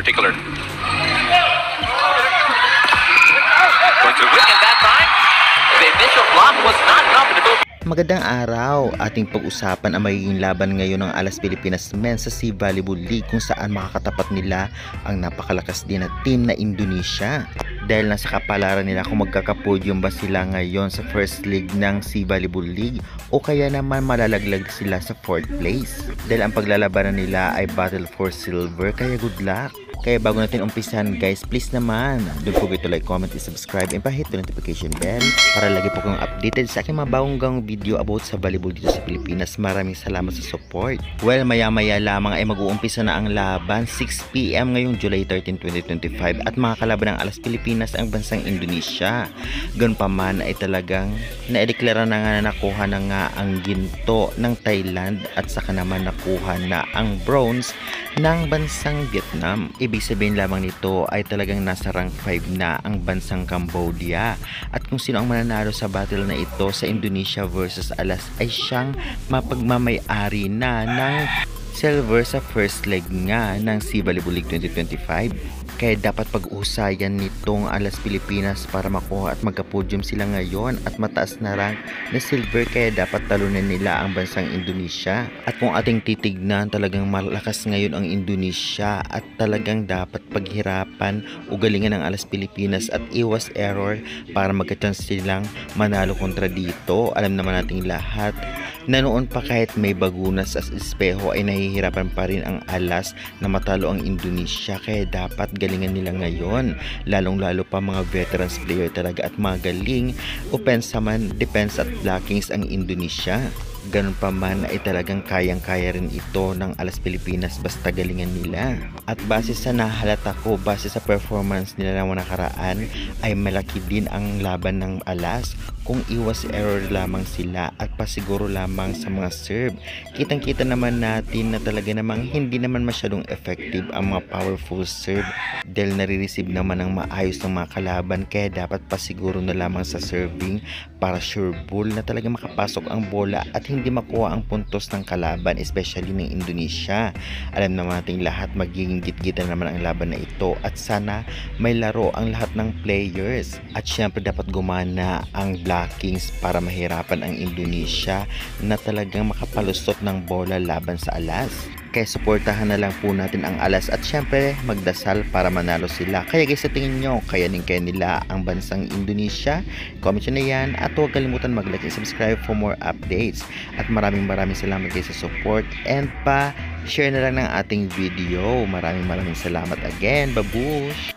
particular. Going to win that time. The initial block was not enough to go. Magandang araw, ating pag-usapan ang magiging laban ngayon ng Alas Pilipinas Men sa Sea Volleyball League kung saan makakatapat nila ang napakalakas din na team na Indonesia. Dahil nasa kapalaran nila kung magkakapodyum ba sila ngayon sa first league ng Sea Volleyball League o kaya naman malalaglag sila sa fourth place. Dahil ang paglalabanan nila ay battle for silver, kaya good luck. Kaya bago natin umpisahan guys, please naman, don't forget to like, comment, and subscribe, and pa-hit the notification bell para lagi po kayong updated sa aking mga bagong video about sa volleyball dito sa Pilipinas. Maraming salamat sa support. Well, maya-maya lamang ay mag-uumpisa na ang laban, 6 PM ngayong July 13, 2025 at mga kalaban ng Alas Pilipinas ang bansang Indonesia. Ganun pa man ay talagang naideklara na nga na nakuha na nga ang ginto ng Thailand at saka naman nakuha na ang bronze ng bansang Vietnam. Ibig sabihin lamang nito ay talagang nasa rank 5 na ang bansang Cambodia. At kung sino ang mananalo sa battle na ito sa Indonesia versus Alas ay siyang mapagmamay-ari na ng silver sa first leg nga ng Sea Volleyball League 2025. Kaya dapat pag-usayan nitong Alas Pilipinas para makuha at magka-podium sila ngayon at mataas na rank na silver, kaya dapat talunan nila ang bansang Indonesia. At kung ating titignan, talagang malakas ngayon ang Indonesia at talagang dapat paghirapan o galingan ng Alas Pilipinas at iwas error para magka-chance silang manalo kontra dito. Alam naman nating lahat na noon pa kahit may bagunas as espeho ay nahihirapan pa rin ang Alas na matalo ang Indonesia, kaya dapat galingan nila ngayon, lalong lalo pa mga veterans player talaga at mga galing opensa man, defense at blockings ang Indonesia. Ganun pa man ay talagang kayang-kaya rin ito ng Alas Pilipinas basta galingan nila. At base sa nahalata ko, base sa performance nila ng nakaraan, ay malaki din ang laban ng Alas kung iwas error lamang sila at pasiguro lamang sa mga serve. Kitang-kita naman natin na talaga namang hindi naman masyadong effective ang mga powerful serve dahil nare-receive naman ng maayos ng mga kalaban, kaya dapat pasiguro na lamang sa serving para sure ball na talaga makapasok ang bola at hindi makuha ang puntos ng kalaban, especially ng Indonesia. Alam naman natin lahat magiging gitgitan naman ang laban na ito at sana may laro ang lahat ng players. At syempre dapat gumana ang blockings para mahirapan ang Indonesia na talagang makapalusot ng bola laban sa Alas. Kaya suportahan na lang po natin ang Alas at syempre magdasal para manalo sila. Kaya guys, sa tingin nyo, kaya nila ang bansang Indonesia? Comment nyo na yan at huwag kalimutan mag-like and subscribe for more updates. At maraming salamat guys sa support and pa-share na lang ng ating video. Maraming salamat again. Babush!